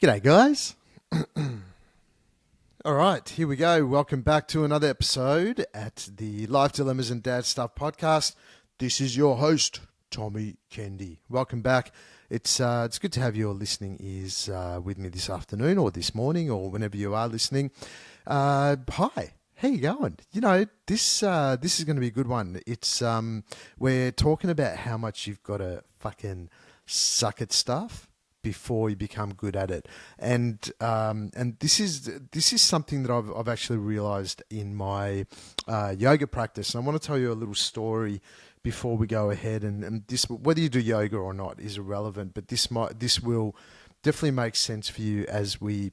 G'day, guys. All right, here we go. Welcome back to another episode at the Life Dilemmas and Dad Stuff podcast. This is your host, Tommy Kendi. Welcome back. It's good to have your listening ears with me this afternoon or this morning or whenever you are listening. Hi, how you going? This is going to be a good one. We're talking about how much you've got to fucking suck at stuff before you become good at it, and this is something that I've actually realized in my yoga practice. And I want to tell you a little story before we go ahead. And this, whether you do yoga or not, is irrelevant. But this will definitely make sense for you as we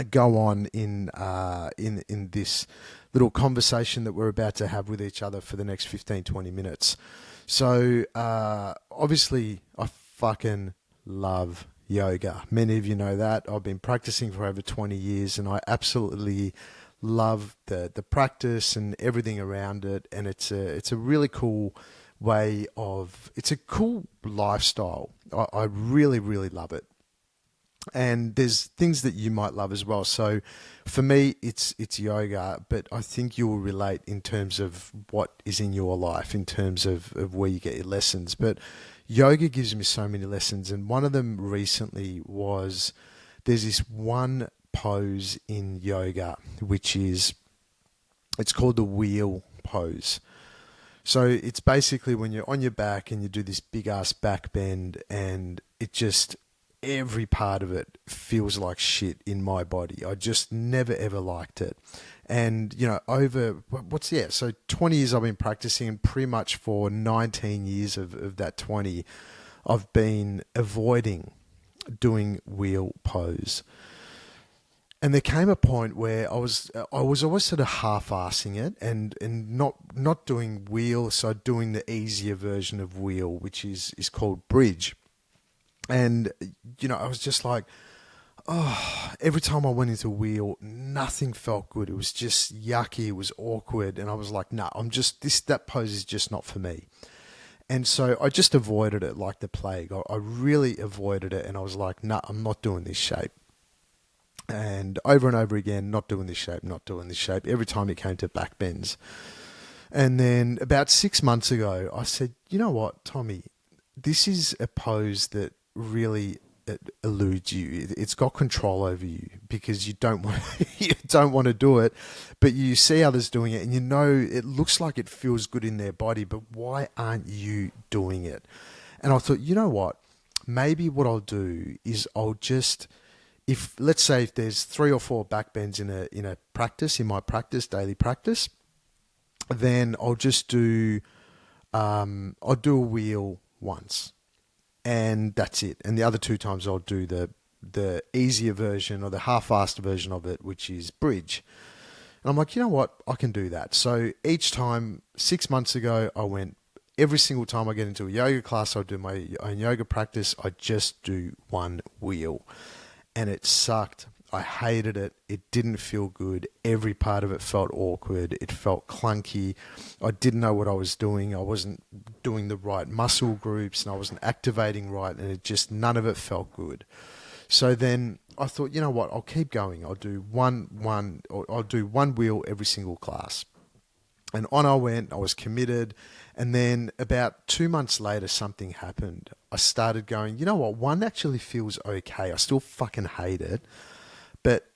go on in this little conversation that we're about to have with each other for the next 15-20 minutes. So obviously, I fucking love yoga. Many of you know that. I've been practicing for over 20 years and I absolutely love the practice and everything around it. And it's a really cool it's a cool lifestyle. I really, really love it. And there's things that you might love as well. So for me, it's yoga, but I think you will relate in terms of what is in your life, in terms of where you get your lessons. But yoga gives me so many lessons. And one of them recently was there's this one pose in yoga, it's called the wheel pose. So it's basically when you're on your back and you do this big ass back bend, and every part of it feels like shit in my body. I just never ever liked it. And, so 20 years I've been practicing, and pretty much for 19 years of that 20, I've been avoiding doing wheel pose. And there came a point where I was always sort of half-assing it and not doing wheel, so doing the easier version of wheel, which is called bridge. And, I was just like, every time I went into wheel, nothing felt good. It was just yucky. It was awkward. And I was like, nah, that pose is just not for me. And so I just avoided it like the plague. I really avoided it. And I was like, nah, I'm not doing this shape. And over again, not doing this shape, every time it came to back bends. And then about 6 months ago, I said, you know what, Tommy, this is a pose that really eludes you. It's got control over you because you don't want to do it, but you see others doing it and it looks like it feels good in their body, but why aren't you doing it? And I thought, you know what, maybe what I'll do is let's say if there's 3 or 4 back bends in my daily practice, then I'll just do a wheel once. And that's it. And the other 2 times I'll do the easier version or the half-assed version of it, which is bridge. And I'm like, you know what? I can do that. So each time, 6 months ago, I went, every single time I get into a yoga class, I do my own yoga practice, I just do one wheel. And it sucked. I hated it. It didn't feel good. Every part of it felt awkward. It felt clunky. I didn't know what I was doing. I wasn't doing the right muscle groups and I wasn't activating right, and none of it felt good. So then I thought, you know what? I'll keep going. I'll do one wheel every single class. And on I went. I was committed. And then about 2 months later, something happened. I started going, you know what? One actually feels okay. I still fucking hate it. But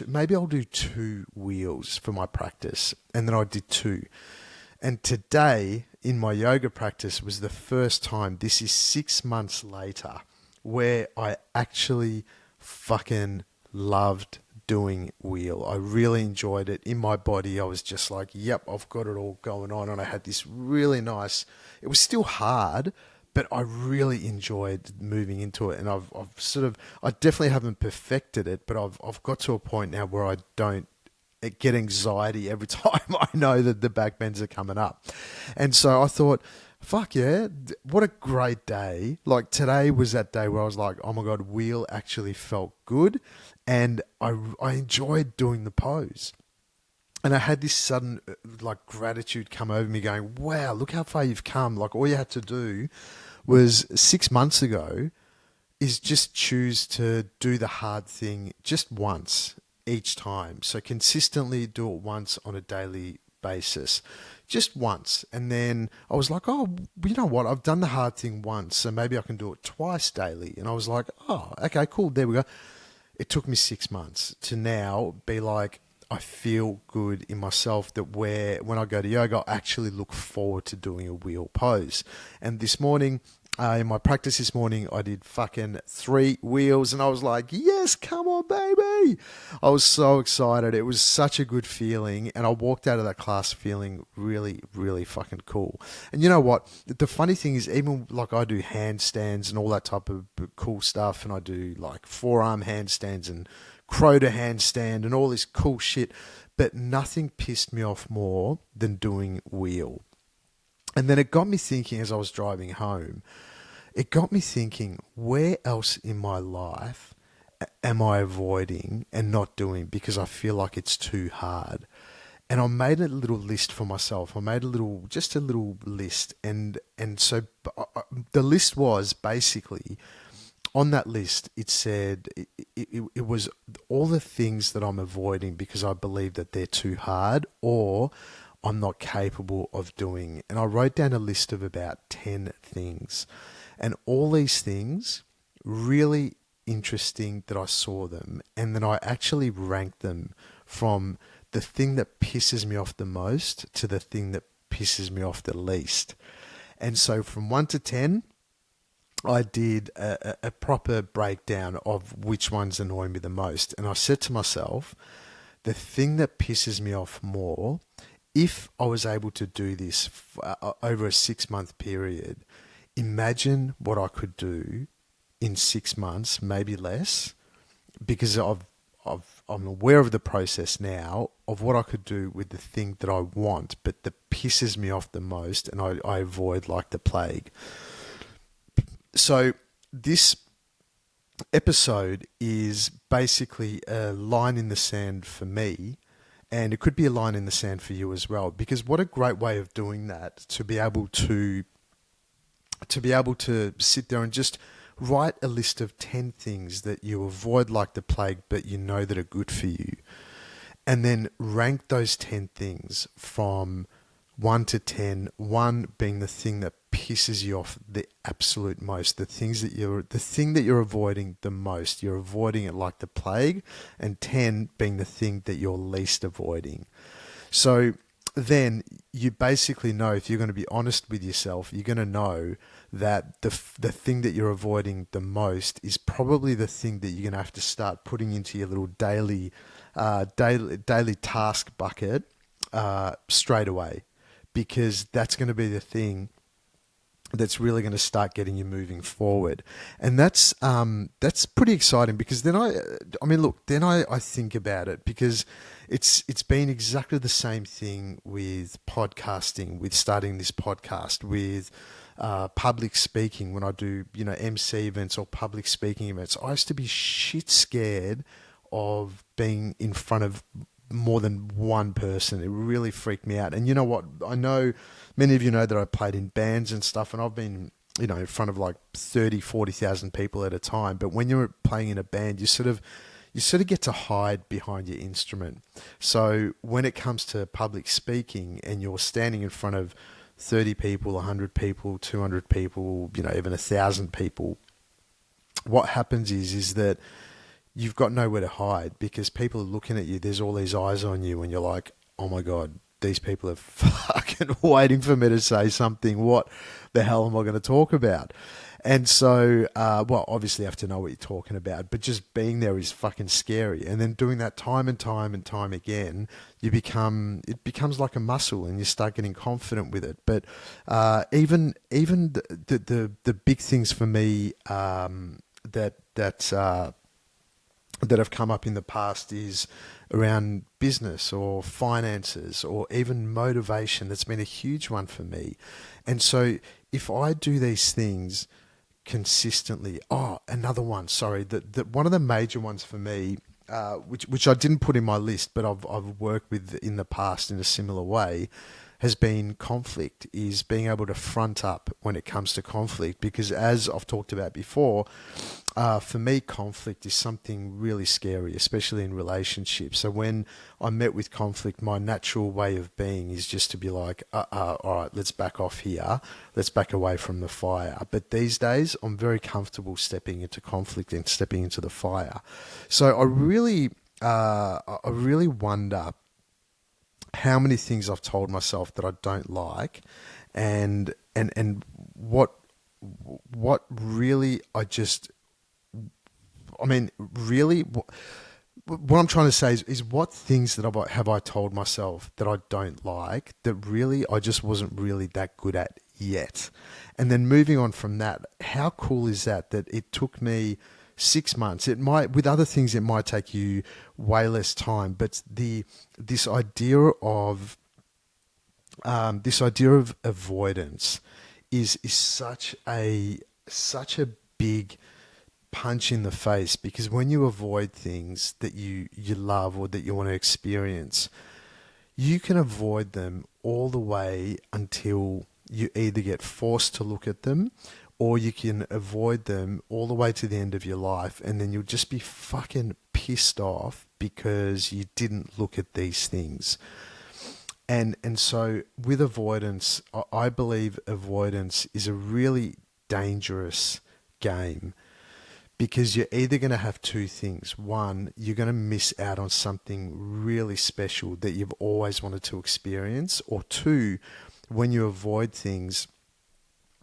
maybe I'll do 2 wheels for my practice. And then I did 2. And today in my yoga practice was the first time, this is 6 months later, where I actually fucking loved doing wheel. I really enjoyed it in my body. I was just like, yep, I've got it all going on. And I had this really nice, it was still hard, but I really enjoyed moving into it. And I definitely haven't perfected it, but I've got to a point now where I don't get anxiety every time I know that the back bends are coming up. And so I thought, fuck yeah, what a great day. Like today was that day where I was like, oh my God, wheel actually felt good. And I enjoyed doing the pose. And I had this sudden gratitude come over me going, wow, look how far you've come. Like all you had to do was 6 months ago, is just choose to do the hard thing just once each time. So consistently do it once on a daily basis, just once. And then I was like, oh, you know what? I've done the hard thing once, so maybe I can do it twice daily. And I was like, oh, okay, cool. There we go. It took me 6 months to now be like, I feel good in myself that when I go to yoga, I actually look forward to doing a wheel pose. And this morning, in my practice this morning, I did fucking 3 wheels and I was like, yes, come on, baby. I was so excited. It was such a good feeling. And I walked out of that class feeling really, really fucking cool. And you know what? The funny thing is, even like I do handstands and all that type of cool stuff, and I do like forearm handstands and crow to handstand and all this cool shit, but nothing pissed me off more than doing wheel. And then it got me thinking as I was driving home, it got me thinking, where else in my life am I avoiding and not doing because I feel like it's too hard? And I made a little list for myself. I made just a little list. And so the list was basically, on that list, it said it was all the things that I'm avoiding because I believe that they're too hard or I'm not capable of doing. And I wrote down a list of about 10 things. And all these things, really interesting that I saw them. And then I actually ranked them from the thing that pisses me off the most to the thing that pisses me off the least. And so from 1 to 10, I did a proper breakdown of which ones annoy me the most. And I said to myself, the thing that pisses me off more, if I was able to do this over a 6-month period, imagine what I could do in 6 months, maybe less, because I'm aware of the process now of what I could do with the thing that I want, but that pisses me off the most and I avoid like the plague. So this episode is basically a line in the sand for me, and it could be a line in the sand for you as well, because what a great way of doing that, to be able to sit there and just write a list of 10 things that you avoid like the plague, but you know that are good for you. And then rank those 10 things from 1 to 10, 1 being the thing that pisses you off the absolute most, the thing that you're avoiding the most. You're avoiding it like the plague, and 10 being the thing that you're least avoiding. So then you basically know, if you're going to be honest with yourself, you're going to know that the thing that you're avoiding the most is probably the thing that you're going to have to start putting into your little daily task bucket straight away, because that's going to be the thing that's really going to start getting you moving forward. And that's pretty exciting, because then I think about it, because it's been exactly the same thing with podcasting, with starting this podcast, with public speaking. When I do, MC events or public speaking events, I used to be shit scared of being in front of more than one person. It really freaked me out. And you know what? I know many of you know that I played in bands and stuff, and I've been, in front of like 30, 40,000 people at a time. But when you're playing in a band, you sort of get to hide behind your instrument. So when it comes to public speaking and you're standing in front of 30 people, 100 people, 200 people, even 1,000 people, what happens is that you've got nowhere to hide, because people are looking at you. There's all these eyes on you, and you're like, oh my God, these people are fucking waiting for me to say something. What the hell am I going to talk about? And so, obviously you have to know what you're talking about, but just being there is fucking scary. And then doing that time and time and time again, it becomes like a muscle, and you start getting confident with it. But even the big things for me that have come up in the past is around business or finances or even motivation. That's been a huge one for me. And so if I do these things consistently, another one, sorry, one of the major ones for me, which I didn't put in my list, but I've worked with in the past in a similar way, has been conflict, is being able to front up when it comes to conflict. Because as I've talked about before, for me, conflict is something really scary, especially in relationships. So when I met with conflict, my natural way of being is just to be like, all right, let's back off here. Let's back away from the fire. But these days, I'm very comfortable stepping into conflict and stepping into the fire. So I really wonder how many things I've told myself that I don't like, and what really really, what I'm trying to say is what things that have I told myself that I don't like that really I just wasn't really that good at yet. And then moving on from that, how cool is that it took me 6 months. It might, with other things, it might take you way less time, but this idea of avoidance is such a big punch in the face, because when you avoid things that you love or that you want to experience, you can avoid them all the way until you either get forced to look at them, or you can avoid them all the way to the end of your life, and then you'll just be fucking pissed off because you didn't look at these things. And so with avoidance, I believe avoidance is a really dangerous game, because you're either going to have two things. One, you're going to miss out on something really special that you've always wanted to experience. Or two, when you avoid things,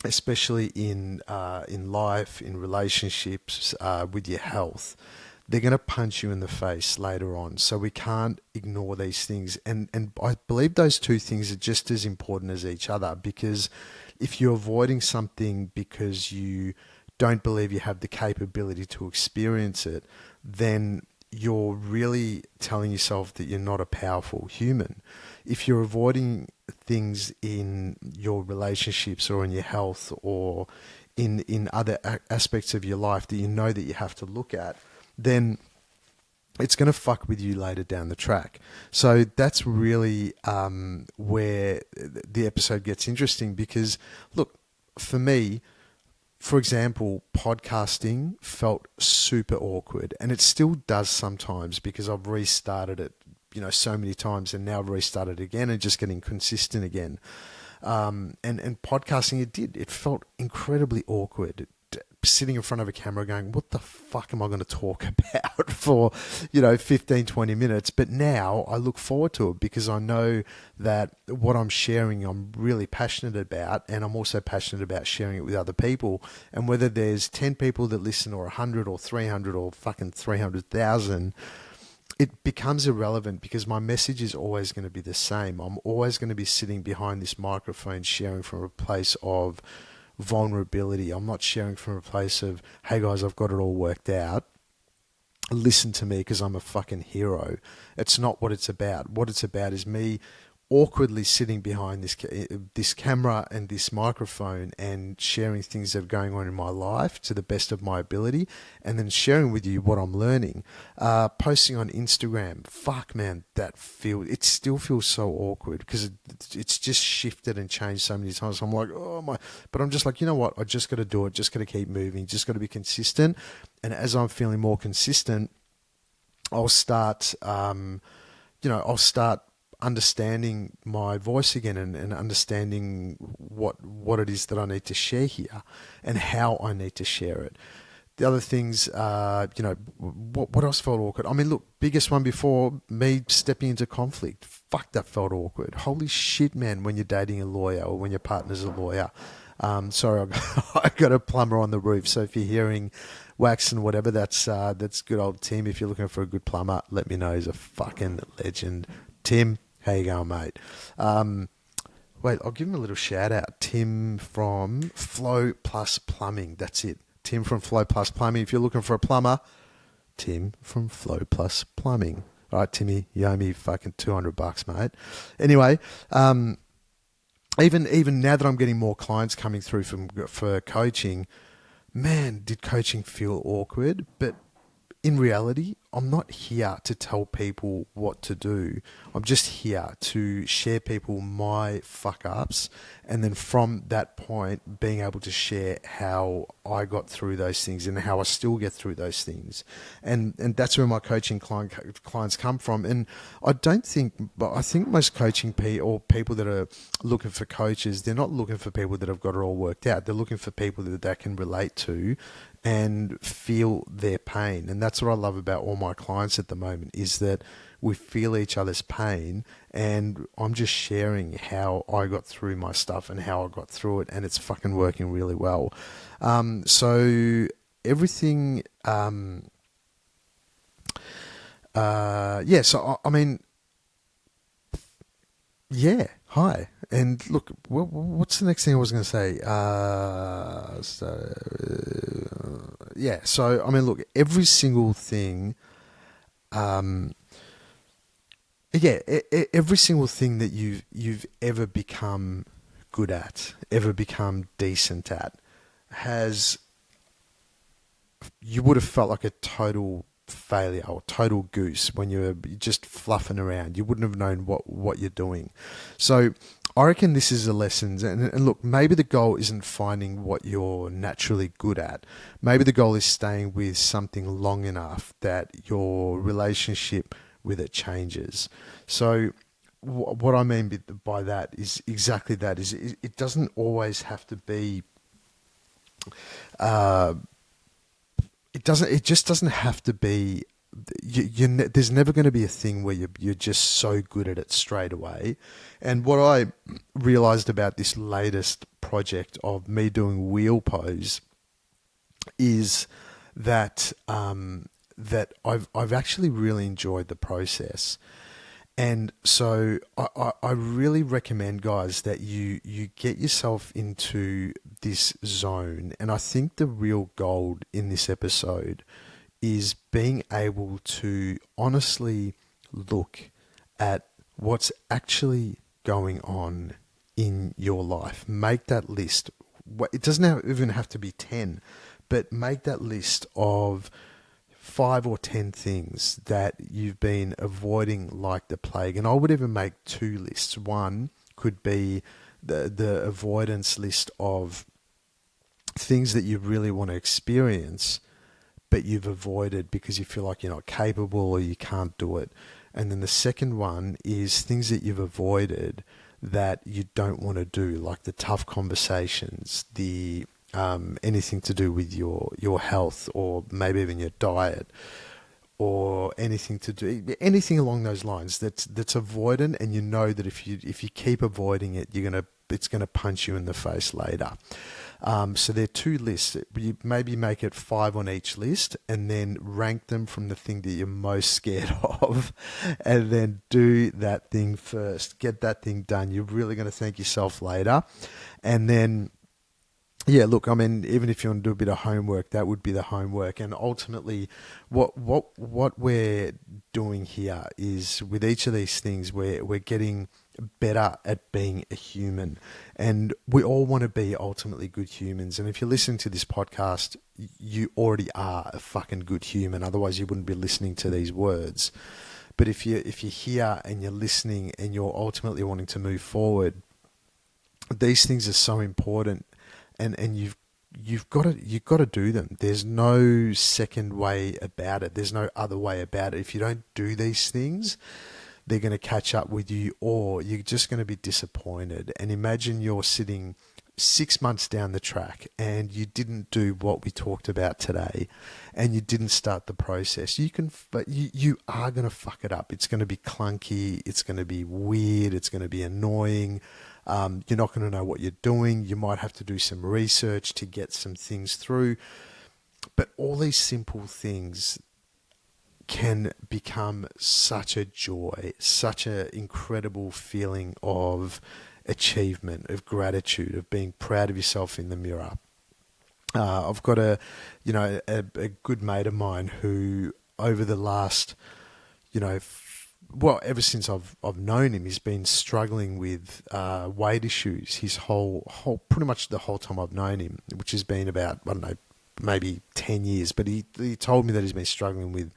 especially in life, in relationships, with your health, they're going to punch you in the face later on. So we can't ignore these things. And I believe those two things are just as important as each other, because if you're avoiding something because you don't believe you have the capability to experience it, then you're really telling yourself that you're not a powerful human. If you're avoiding things in your relationships or in your health or in other aspects of your life that you know that you have to look at, then it's going to fuck with you later down the track. So that's really where the episode gets interesting, because, look, for me, for example, podcasting felt super awkward, and it still does sometimes, because I've restarted it, so many times, and now I've restarted it again and just getting consistent again. And podcasting, it felt incredibly awkward, sitting in front of a camera going, what the fuck am I going to talk about for, 15, 20 minutes? But now I look forward to it, because I know that what I'm sharing, I'm really passionate about, and I'm also passionate about sharing it with other people. And whether there's 10 people that listen, or 100 or 300 or fucking 300,000, it becomes irrelevant, because my message is always going to be the same. I'm always going to be sitting behind this microphone sharing from a place of vulnerability. I'm not sharing from a place of, hey guys, I've got it all worked out, listen to me because I'm a fucking hero. It's not what it's about. What it's about is me awkwardly sitting behind this camera and this microphone and sharing things that are going on in my life to the best of my ability, and then sharing with you what I'm learning. Posting on Instagram, fuck man, it still feels so awkward, because it's just shifted and changed so many times. I'm like, oh my, but I'm just like, you know what? I just got to do it. Just got to keep moving. Just got to be consistent. And as I'm feeling more consistent, I'll start understanding my voice again, and understanding what it is that I need to share here and how I need to share it. The other things, what else felt awkward? I mean, look, biggest one before, me stepping into conflict. Fuck, that felt awkward. Holy shit, man, when you're dating a lawyer or when your partner's a lawyer. Sorry, I got a plumber on the roof, so if you're hearing wax and whatever, that's good old Tim. If you're looking for a good plumber, let me know. He's a fucking legend. Tim, how you going, mate? Wait, I'll give him a little shout out. Tim from Flow Plus Plumbing. That's it. Tim from Flow Plus Plumbing. If you're looking for a plumber, Tim from Flow Plus Plumbing. All right, Timmy, you owe me fucking $200, mate. Anyway, even now that I'm getting more clients coming through for coaching, man, did coaching feel awkward? But in reality, I'm not here to tell people what to do. I'm just here to share people my fuck ups, and then from that point, being able to share how I got through those things and how I still get through those things, and that's where my coaching clients come from. And I don't think, but I think most or people that are looking for coaches, they're not looking for people that have got it all worked out. They're looking for people that they can relate to and feel their pain. And that's what I love about all my clients at the moment, is that we feel each other's pain, and I'm just sharing how I got through my stuff and how I got through it, and it's fucking working really well. So everything, so I mean, yeah, hi. And look, what's the next thing I was going to say? So I mean, look, every single thing, every single thing that you've ever become good at, ever become decent at, you would have felt like a total failure or total goose when you were just fluffing around. You wouldn't have known what you're doing. So I reckon this is a lesson. And look, maybe the goal isn't finding what you're naturally good at. Maybe the goal is staying with something long enough that your relationship with it changes. So what I mean by that is exactly that. Is it doesn't always have to be. It just doesn't have to be. There's never going to be a thing where you're just so good at it straight away. And what I realized about this latest project of me doing wheel pose is that that I've actually really enjoyed the process. And so I really recommend, guys, that you get yourself into this zone. And I think the real gold in this episode is being able to honestly look at what's actually going on in your life. Make that list. It doesn't even have to be 10, but make that list of 5 or 10 things that you've been avoiding like the plague. And I would even make 2 lists. One could be the avoidance list of things that you really want to experience, but you've avoided because you feel like you're not capable or you can't do it. And then the second one is things that you've avoided that you don't want to do, like the tough conversations, the anything to do with your health, or maybe even your diet, or anything along those lines that's avoidant, and you know that if you keep avoiding it, it's gonna punch you in the face later. So there are 2 lists. You maybe make it 5 on each list, and then rank them from the thing that you're most scared of, and then do that thing first. Get that thing done. You're really going to thank yourself later. And then, yeah, look, I mean, even if you want to do a bit of homework, that would be the homework. And ultimately, what we're doing here is, with each of these things, we're getting better at being a human. And we all want to be ultimately good humans. And if you're listening to this podcast, you already are a fucking good human. Otherwise, you wouldn't be listening to these words. But if you're here and you're listening and you're ultimately wanting to move forward, these things are so important. And you've got to do them. There's no second way about it. There's no other way about it. If you don't do these things, they're going to catch up with you, or you're just going to be disappointed. And imagine you're sitting 6 months down the track and you didn't do what we talked about today, and you didn't start the process. But you are going to fuck it up. It's going to be clunky. It's going to be weird. It's going to be annoying. You're not going to know what you're doing. You might have to do some research to get some things through. But all these simple things can become such a joy, such an incredible feeling of achievement, of gratitude, of being proud of yourself in the mirror. I've got a good mate of mine who, over the last, ever since I've known him, he's been struggling with weight issues. His pretty much the whole time I've known him, which has been about, I don't know, maybe 10 years, but he told me that he's been struggling with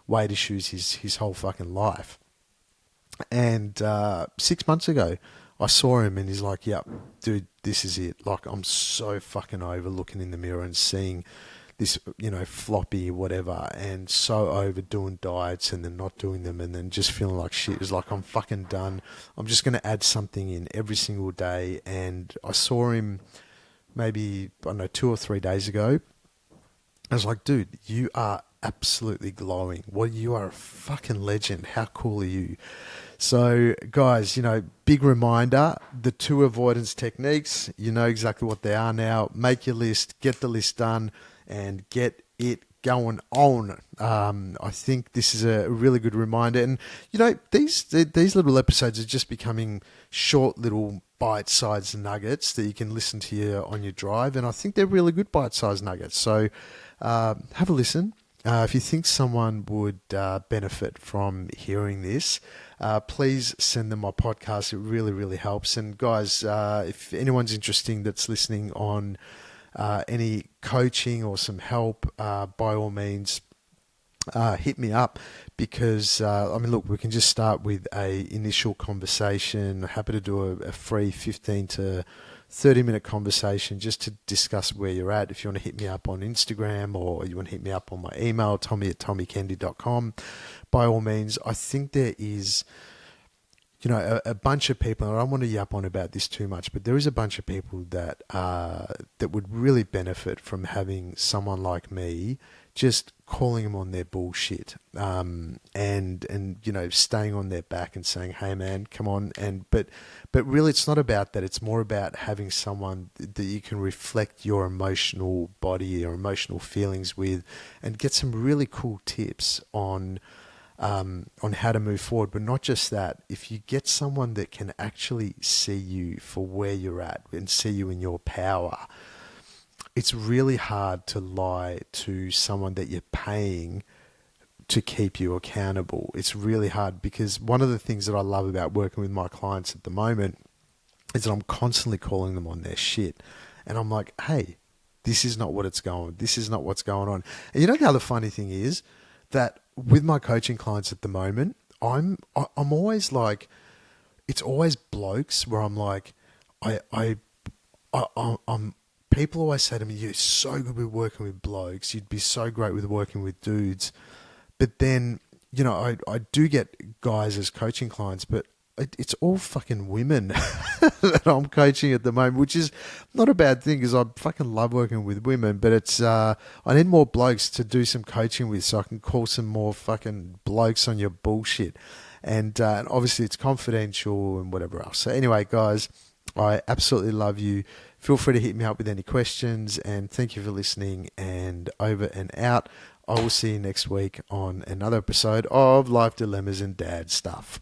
weight issues his whole fucking life. And 6 months ago, I saw him and he's like, yep, dude, this is it. Like, I'm so fucking over looking in the mirror and seeing this, floppy whatever, and so over doing diets and then not doing them and then just feeling like shit. It was like, I'm fucking done. I'm just going to add something in every single day. And I saw him maybe, I don't know, 2 or 3 days ago. I was like, dude, you are absolutely glowing. Well, you are a fucking legend. How cool are you? So, guys, big reminder, the 2 avoidance techniques, you know exactly what they are now. Make your list, get the list done, and get it going on. I think this is a really good reminder. And, these little episodes are just becoming short little bite-sized nuggets that you can listen to on your drive. And I think they're really good bite-sized nuggets. So have a listen. If you think someone would benefit from hearing this, please send them my podcast. It really, really helps. And guys, if anyone's interesting that's listening on any coaching or some help, by all means, hit me up, because look, we can just start with a initial conversation. Happy to do a free 15 to 30-minute conversation just to discuss where you're at. If you want to hit me up on Instagram or you want to hit me up on my email, tommy@tommykendi.com, by all means. I think there is a bunch of people, and I don't want to yap on about this too much, but there is a bunch of people that would really benefit from having someone like me just calling them on their bullshit, and staying on their back and saying, hey man, come on. But really it's not about that. It's more about having someone that you can reflect your emotional body or emotional feelings with, and get some really cool tips on how to move forward. But not just that, if you get someone that can actually see you for where you're at and see you in your power, it's really hard to lie to someone that you're paying to keep you accountable. It's really hard, because one of the things that I love about working with my clients at the moment is that I'm constantly calling them on their shit. And I'm like, hey, this is not what's going on. And the other funny thing is that with my coaching clients at the moment, I'm always like, it's always blokes where I'm like, I'm people always say to me, you're so good with working with blokes, you'd be so great with working with dudes. But then, I do get guys as coaching clients, but it's all fucking women that I'm coaching at the moment, which is not a bad thing, because I fucking love working with women. But it's I need more blokes to do some coaching with, so I can call some more fucking blokes on your bullshit. And obviously it's confidential and whatever else. So anyway, guys, I absolutely love you. Feel free to hit me up with any questions, and thank you for listening, and over and out. I will see you next week on another episode of Life Dilemmas and Dad Stuff.